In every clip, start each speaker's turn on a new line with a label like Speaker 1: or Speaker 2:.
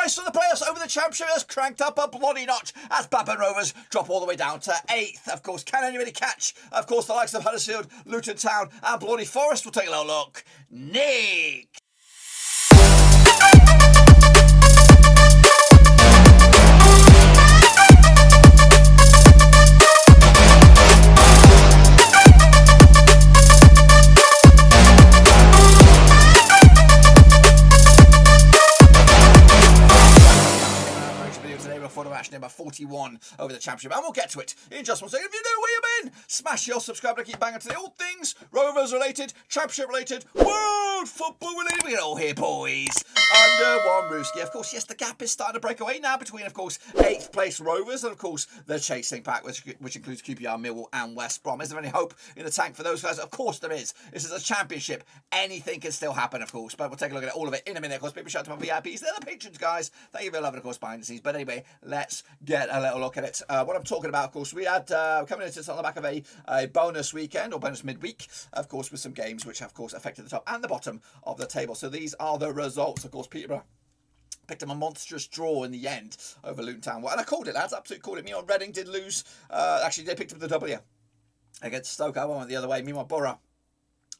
Speaker 1: race for the playoffs over the Championship has cranked up a bloody notch as Blackburn Rovers drop all the way down to 8th. Of course, can anybody catch, of course, the likes of Huddersfield, Luton Town and bloody Forest? We'll take a little look. Nick! For the match number 41 over the Championship, and we'll get to it in just one second. If you know where you've been, smash your subscribe to keep banging today. All things Rovers related, Championship related, world football related. We get it all here, boys, under one roof. Of course, yes, the gap is starting to break away now between, of course, 8th place Rovers and, of course, the chasing pack, which includes QPR, Millwall, and West Brom. Is there any hope in the tank for those guys? Of course there is. This is a Championship. Anything can still happen, of course, but we'll take a look at all of it in a minute. Of course, big shout out to my VIPs. They're the patrons, guys. Thank you for loving, of course, behind the scenes. But anyway, let's get a little look at it. What I'm talking about, of course, we had coming into this on the back of a bonus weekend or bonus midweek, of course, with some games which, of course, affected the top and the bottom of the table. So these are the results. Of course, Peterborough picked up a monstrous draw in the end over Luton Town. And I called it, lads. Absolutely called it. Meanwhile, Reading did lose. Actually, they picked up the W against Stoke. I went the other way. Meanwhile, Borough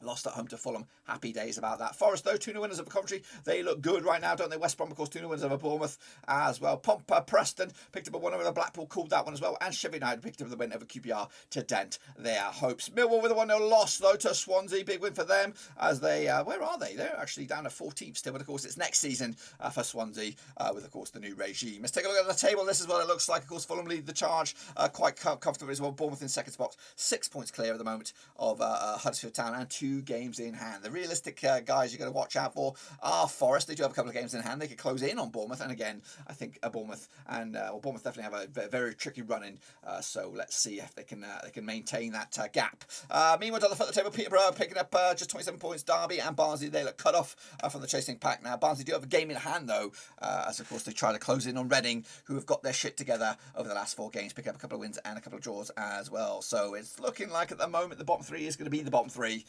Speaker 1: lost at home to Fulham. Happy days about that. Forest, though, 2-0 winners over Coventry. They look good right now, don't they? West Brom, of course, 2-0 winners over Bournemouth as well. Preston picked up a 1 over Blackpool, called that one as well. And Sheffield United picked up the win over QPR to dent their hopes. Millwall with a 1-0 loss, though, to Swansea. Big win for them as they, where are they? They're actually down to 14th still, but of course, it's next season for Swansea with, of course, the new regime. Let's take a look at the table. This is what it looks like. Of course, Fulham lead the charge quite comfortably as well. Bournemouth in second spot, 6 points clear at the moment of Huddersfield Town and 2 games in hand. The realistic guys you're going to watch out for are Forest. They do have a couple of games in hand. They could close in on Bournemouth, and again, I think Bournemouth and Bournemouth definitely have a very tricky run in. So let's see if they can maintain that gap. Meanwhile, on the foot of the table, Peterborough picking up just 27 points. Derby and Barnsley, they look cut off from the chasing pack now. Barnsley do have a game in hand though, as of course they try to close in on Reading, who have got their shit together over the last 4 games, picking up a couple of wins and a couple of draws as well. So it's looking like at the moment the bottom 3 is going to be the bottom 3,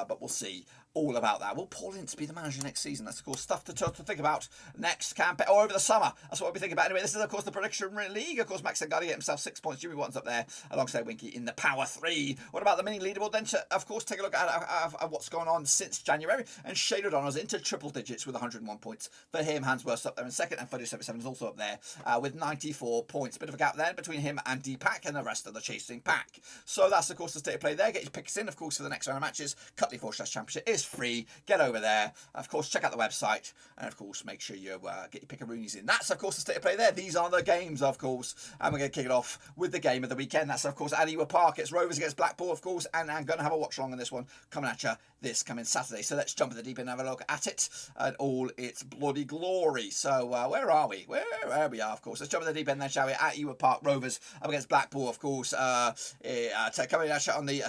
Speaker 1: but we'll see all about that. Will Paul Ince be the manager next season? That's, of course, stuff to think about next campaign or over the summer. That's what we'll be thinking about. Anyway, this is, of course, the Prediction League. Of course, Max Engadi get himself 6 points. Jimmy Watten's up there alongside Winky in the Power 3. What about the mini leaderboard? Then, of course, take a look at what's going on since January. And Shane O'Donnell's into triple digits with 101 points. For him, Hansworth's up there in second, and 37 is also up there with 94 points. Bit of a gap then between him and Deepak and the rest of the chasing pack. So that's, of course, the state of play there. Get your picks in, of course, for the next round of matches. Cutley4/Championship is free. Get over there. Of course, check out the website. And, of course, make sure you get your pickaroonies in. That's, of course, the state of play there. These are the games, of course. And we're going to kick it off with the game of the weekend. That's, of course, at Ewood Park. It's Rovers against Blackpool, of course. And I'm going to have a watch-along on this one coming at you this coming Saturday. So let's jump in the deep end and have a look at it and all its bloody glory. So where are we? Where we are, of course. Let's jump in the deep end then, shall we? At Ewood Park, Rovers up against Blackpool, of course. Coming at you on the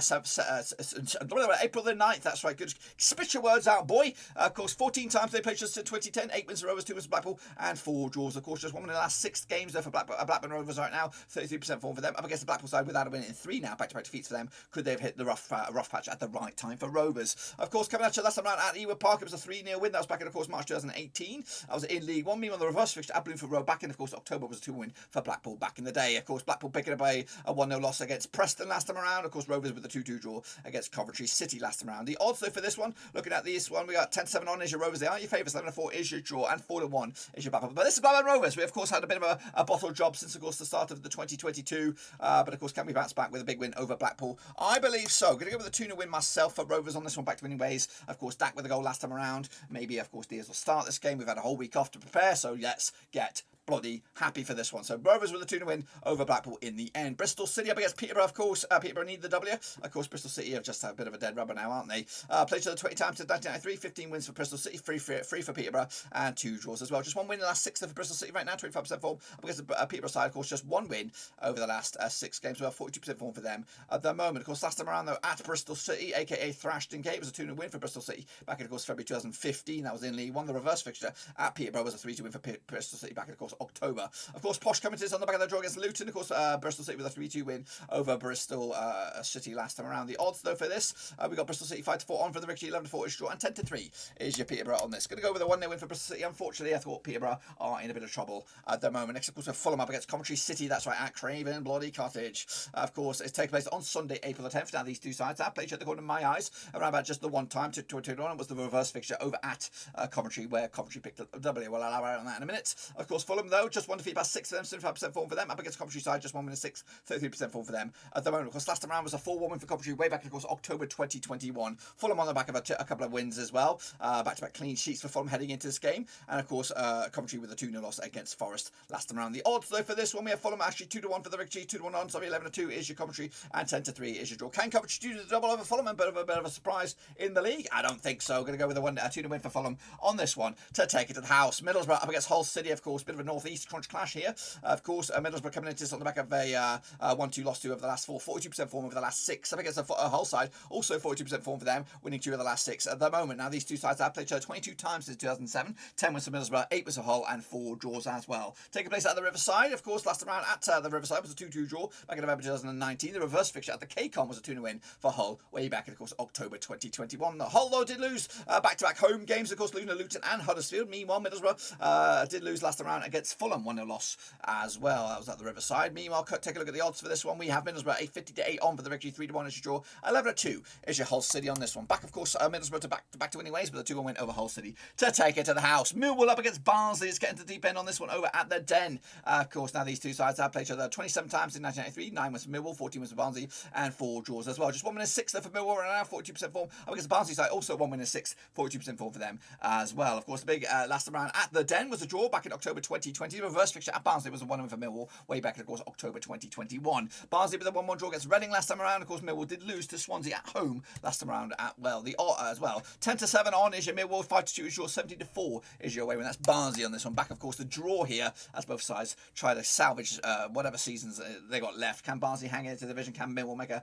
Speaker 1: April the 9th. That's right. Good. Spit your words out, boy. Of course, 14 times they played just in 2010. 8 wins for Rovers, 2 wins for Blackpool, and 4 draws. Of course, just 1 win in the last 6 games there for Blackburn Rovers right now. 33% form for them. Up against the Blackpool side without a win in 3 now. Back-to-back defeats for them. Could they have hit the rough patch at the right time for Rovers? Of course, coming at you last time around at Ewood Park, it was a 3-0 win. That was back in, of course, March 2018. I was in League 1. Meanwhile, the reverse fixture at Bloomfield Road back in, of course, October was a 2 win for Blackpool back in the day. Of course, Blackpool picking up a 1-0 loss against Preston last time around. Of course, Rovers with a 2-2 draw against Coventry City last time around. The odds, though, for this one, looking at this one, we got 10-7 on is your Rovers. They are your favourites. 11-4 is your draw, and 4-1 is your Blackpool. But this is Blackburn Rovers. We, of course, had a bit of a bottle job since, of course, the start of the 2022. But, of course, can we bounce back with a big win over Blackpool? I believe so. Going to go with a 2-0 win myself for Rovers on this one, back to winning ways. Of course, Dak with a goal last time around. Maybe, of course, Diaz will start this game. We've had a whole week off to prepare, so let's get bloody happy for this one. So Rovers with a 2-0 win over Blackpool in the end. Bristol City up against Peterborough, of course. Peterborough need the W. Of course, Bristol City have just had a bit of a dead rubber now, aren't they? Played each other 20 times since 1993. 15 wins for Bristol City, 3 for Peterborough, and 2 draws as well. Just 1 win in the last 6 for Bristol City right now, 25% form. Up against the Peterborough side, of course, just 1 win over the last 6 games. Well, 42% form for them at the moment. Of course, last time around, though, at Bristol City, aka Thrashton Gate, was a 2-0 win for Bristol City back in, of course, February 2015. That was in League 1. The reverse fixture at Peterborough was a 3-2 win for Bristol City back in, of course, October. Of course, Posh Commenters on the back of their draw against Luton. Of course, Bristol City with a 3-2 win over Bristol City last time around. The odds, though, for this, we got Bristol City 5-4 on for the victory, 11-4 is draw, and 10-3 is your Peterborough on this. Going to go with a 1-0 win for Bristol City. Unfortunately, I thought Peterborough are in a bit of trouble at the moment. Next, of course, we have Fulham up against Coventry City. That's right, at Craven Bloody Cottage. Of course, it's taking place on Sunday, April the 10th. Now, these two sides have played each other, according to my eyes, around about just the one time to 21. It was the reverse fixture over at Coventry, where Coventry picked up a W. We'll elaborate on that in a minute. Of course, Fulham, though, just one defeat by 6 for them, 75% form for them. Up against Coventry side, just 1 win and 6, 33% form for them at the moment. Of course, last time around was a 4-1 win for Coventry way back in, of course, October 2021. Fulham on the back of a couple of wins as well. Back-to-back clean sheets for Fulham heading into this game. And, of course, Coventry with a 2-0 loss against Forest last time around. The odds, though, for this one, we have Fulham actually 2-1 for the victory, 2-1 on, sorry, 11-2 is your Coventry, and 10-3 is your draw. Can Coventry do the double over Fulham and a bit of a surprise in the league? I don't think so. Going to go with a 2-0 win for Fulham on this one to take it to the house. Middlesbrough up against Hull City, of course, bit of a northeast crunch clash here. Of course, Middlesbrough coming into this on the back of a 1-2 loss to over the last 4, 42% form over the last 6. Up against a Hull side, also 42% form for them, winning 2 of the last 6 at the moment. Now, these two sides have played each other 22 times since 2007, 10 wins for Middlesbrough, 8 wins for Hull, and 4 draws as well. Taking place at the Riverside, of course, last time around at the Riverside was a 2-2 draw back in November 2019. The reverse fixture at the KCOM was a 2-0 win for Hull way back in, of course, October 2021. The Hull, though, did lose back-to-back home games, of course, Luton and Huddersfield. Meanwhile, Middlesbrough did lose last time around against Fulham, 1-0 loss as well. That was at the Riverside. Meanwhile, take a look at the odds for this one. We have Middlesbrough 8.50-8 on for the victory, 3-1 is your draw, 11-2 is your Hull City on this one. Back, of course, Middlesbrough to back to winning ways with a 2-1 win over Hull City to take it to the house. Millwall up against Barnsley. It's getting to the deep end on this one over at the Den. Of course, now these two sides have played each other 27 times in 1993, 9 wins for Millwall, 14 wins for Barnsley, and 4 draws as well. Just 1 win and 6 there for Millwall, and now 42% form. Up against the Barnsley side, also 1 win and 6, 42% form for them as well. Of course, the big last time around at the Den was a draw back in October 2020. The reverse fixture at Barnsley was a 1 win for Millwall way back in, of course, October 2021. Barnsley with a 1-1 draw against Reading last time around. Of course, Millwall did lose to Swansea at home last time around the as well. 10-7 on is your Millwall, 5-2 is your 17-4 is your way win. That's Barnsley on this one. Back, of course, the draw here as both sides try to salvage whatever seasons they got left. Can Barnsley hang into the division? Can Millwall make a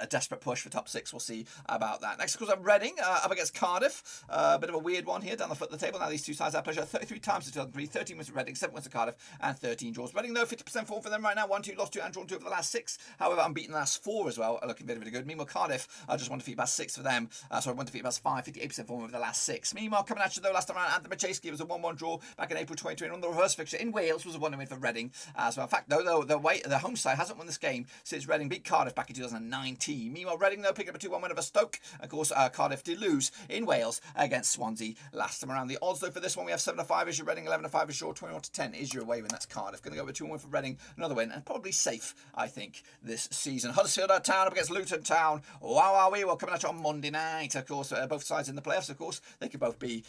Speaker 1: desperate push for top 6? We'll see about that. Next, of course, Reading up against Cardiff. A bit of a weird one here down the foot of the table. Now these two sides have played 33 times to 2003, 13 wins for Reading, 7 wins for Cardiff, and 13 draws. Reading, though, 50% form for them right now. 1-2, lost 2, and drawn 2 over the last 6. However, unbeaten the last 4 as well. Looking very, very good. Meanwhile, Cardiff just 1 defeat past 6 for them. Sorry, 1 defeat past 5, 58% form over the last 6. Meanwhile, coming at you, though, last time around at the Matchday, it was a 1-1 draw back in April 2020. On the reverse fixture in Wales was a 1-0 win for Reading as well. In fact, though, the home side hasn't won this game since Reading beat Cardiff back in 2019. Meanwhile, Reading, though, picked up a 2-1 win over Stoke. Of course, Cardiff did lose in Wales against Swansea last time around. The odds, though, for this one, we have 7-5 is your Reading, 11-5 is your, 21-10 is your away win. That's Cardiff. Going to go with 2-1 for Reading, another win, and probably safe, I think, this season. Huddersfield Town up against Luton Town. Wow, we were coming at you on Monday night. Of course, both sides in the playoffs, of course, they could both be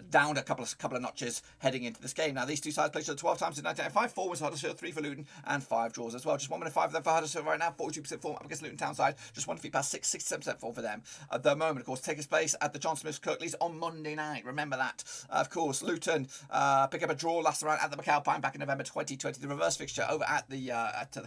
Speaker 1: down a couple of notches heading into this game. Now, these two sides played each other 12 times in 1995. 4 was Huddersfield, 3 for Luton, and 5 draws as well. Just 1 win and 5 for them for Huddersfield right now. 42% form up against Luton Town side. Just 1 defeat past 6, 67% form for them at the moment. Of course, takes place at the John Smith's Kirklees on Monday night. Remember that. Of course, Luton pick up a draw last round at the McAlpine back in November 2020. The reverse fixture over at the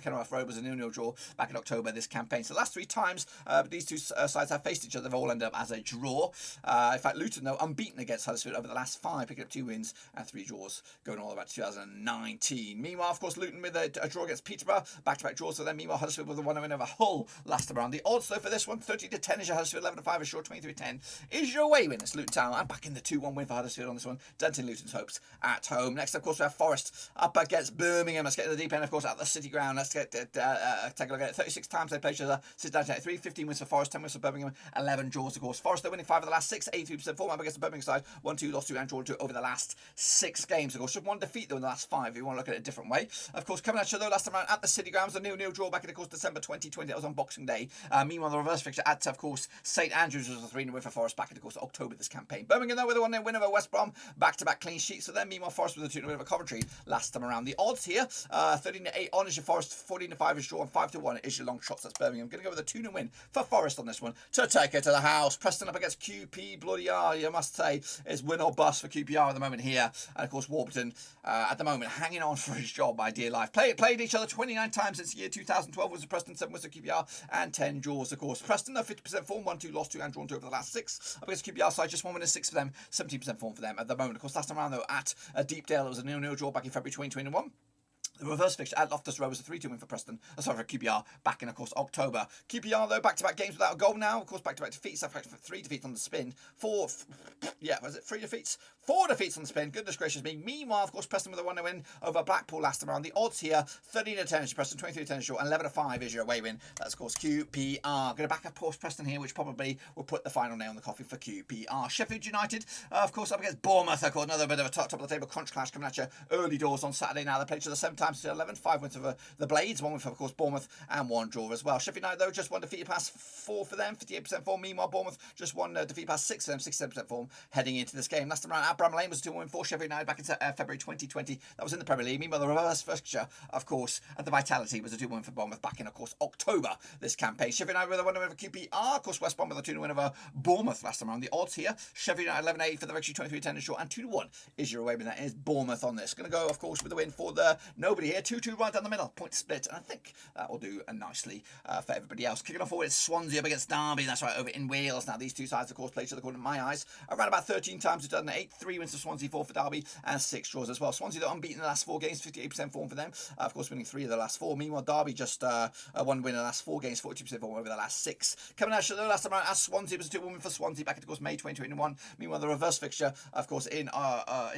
Speaker 1: Kenilworth Road was a 0-0 draw back in October this campaign. So the last 3 times these two sides have faced each other, they've all ended up as a draw. In fact, Luton, though, unbeaten against Huddersfield over the last 5, picking up 2 wins and 3 draws, going all the way back to 2019. Meanwhile, of course, Luton with a draw against Peterborough, back-to-back draws for them. Meanwhile, Huddersfield with a 1-0 win over Hull last time around. The odds, though, for this one, 30-10 is your Huddersfield, 11-5 is your, 23-10 is your away win. It's Luton Town. I'm back in the 2-1 win for Huddersfield on this one, denting Luton's hopes at home. Next, of course, we have Forest up against Birmingham. Let's get to the deep end, of course, at the City Ground. Let's take a look at it. 36 times they played each other since 1993, 15 wins for Forest, 10 wins for Birmingham, 11 draws, of course. Forest, they're winning 5 of the last 6, 83% form up against the Birmingham side, 1-2, lost 2, and drawn 2 over the last 6 games. Of course, just 1 defeat, though, in the last 5, if you want to look at it a different way. Of course, coming at you, though, last time around at the City Ground was a 0-0 draw back in, of course, December 2020. That was on Boxing Day. Meanwhile, the reverse fixture at, of course, St Andrews was a 3-0 win for Forest back in, of course, October this campaign. Birmingham, though, with a 1-0 win over West Brom, back-to-back clean sheets for them. Meanwhile, Forest with a 2-0 win over Coventry last time around. The odds here, 13-8 on is your Forest, 14-5 is draw, and 5-1 is your long shots. That's Birmingham. Going to go with a 2-0 win for Forest on this one to take it to the house. Preston up against QP. Bloody hell, you must say, is win or bust for QPR at the moment here. And of course, Warburton at the moment hanging on for his job, my dear life. Played each other 29 times since the year 2012 was the Preston, 7 was the QPR, and 10 draws, of course. Preston, 50% form, 1-2, lost 2, and drawn 2 over the last 6. Up against QPR side, just 1 win and 6 for them, 17% form for them at the moment. Of course, last time around, though, at Deepdale, it was a 0-0 0-0 draw back in February 2021. The reverse fixture at Loftus Road was a 3-2 win for Preston. Sorry, for QPR back in, of course, October. QPR, though, back-to-back games without a goal now. Of course, back-to-back defeats. 3 defeats on the spin. 3 defeats? 4 defeats on the spin. Goodness gracious me. Meanwhile, of course, Preston with a 1-0 win over Blackpool last time around. The odds here, 13-10 is Preston, 23-10 short, and 11-5 is your away win. That's, of course, QPR. Going to back up, of course, Preston here, which probably will put the final nail in the coffin for QPR. Sheffield United, of course, up against Bournemouth. Of course, another bit of a top of the table crunch clash coming at you early doors on Saturday. Now they played each other 7 times to 11. 5 wins over the Blades, 1 win for, of course, Bournemouth, and 1 draw as well. Sheffield United, though, just 1 defeated past 4 for them, 58% form. Meanwhile, Bournemouth just 1 defeat past 6 for them, 67% form heading into this game. Last time around at Bram Lane was a 2-1 win for Sheffield United back in February 2020. That was in the Premier League. Meanwhile, the reverse fixture, of course, at the Vitality was a 2-1 win for Bournemouth back in, of course, October this campaign. Sheffield United with a 1-0 win for QPR. Of course, West Brom with a 2-0 win over Bournemouth last time around. The odds here, Sheffield United 11-8 for the victory, 23-10 is short, and 2-1 is your away win. That is Bournemouth on this. Going to go, of course, with the win for the nobody here. 2-2 right down the middle. Point split, and I think that will do nicely for everybody else. Kicking off forward, it's Swansea up against Derby. That's right, over in Wales. Now, these two sides, of course, play each other, according to my eyes, around about 13 times. It's done 8, 3 wins for Swansea, 4 for Derby, and 6 draws as well. Swansea, they're unbeaten in the last 4 games, 58% form for them. Of course, winning 3 of the last 4. Meanwhile, Derby just 1 win in the last 4 games, 42% form over the last 6. Coming out, though, last time around, as Swansea was a 2-1 win for Swansea back in, of course, May 2021. Meanwhile, the reverse fixture, of course, in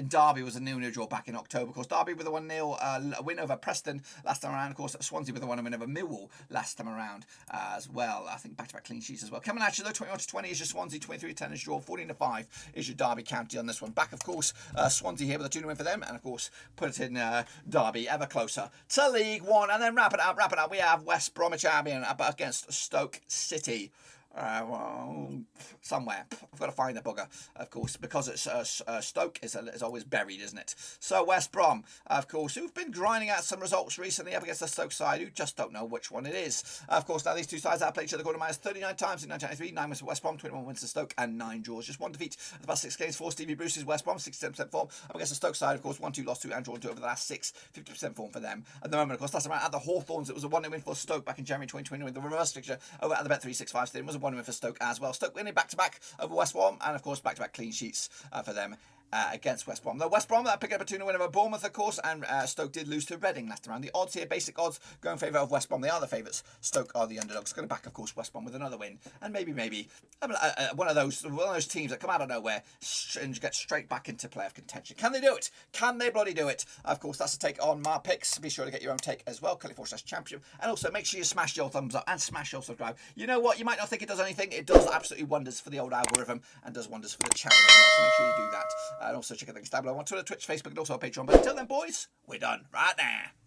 Speaker 1: Derby was a 0-0 draw back in October. Of course, Derby with a 1-0 win over Preston last time around. Of course, Swansea with a 1-0 win over Millwall last time around as well. I think back-to-back clean sheets as well. Coming at you, though, 21-20 is your Swansea, 23-10 is your draw, 14-5 is your Derby County on this one. Back, of course, Swansea here with a 2-0 win for them, and, of course, put it in Derby ever closer to League One. And then wrap it up, we have West Bromwich Albion up against Stoke City. Somewhere. I've got to find the bugger, of course, because it's Stoke is always buried, isn't it? So West Brom, of course, who've been grinding out some results recently up against the Stoke side, who just don't know which one it is. Of course, now these two sides have played each other quarter miles 39 times in 1993, 9 wins for West Brom, 21 wins for Stoke, and 9 draws. Just 1 defeat in the past 6 games for Stevie Bruce's West Brom, 67% form. Up against the Stoke side, of course, 1-2 lost 2 and drawn 2 over the last 6, 50% form for them. At the moment, of course, last time at the Hawthorns, it was a 1-0 win for Stoke back in January 2020 with the reverse fixture over at the Bet365 Stadium. It was a 1-0 win for Stoke as well. Stoke winning back-to-back over West Brom, and of course back-to-back clean sheets for them against West Brom. Though West Brom, that picked up a 2-0 win over Bournemouth, of course, and Stoke did lose to Reading last round. The odds here, basic odds, go in favour of West Brom. They are the favourites. Stoke are the underdogs. Going to back, of course, West Brom with another win, and maybe one of those teams that come out of nowhere and get straight back into playoff contention. Can they do it? Can they bloody do it? Of course, that's a take on my picks. Be sure to get your own take as well. Championship, and also make sure you smash your thumbs up and smash your subscribe. You know what? You might not think it does anything. It does absolutely wonders for the old algorithm and does wonders for the channel. So make sure you do that. And also check out the links down below on Twitter, Twitch, Facebook, and also on Patreon. But until then, boys, we're done right now.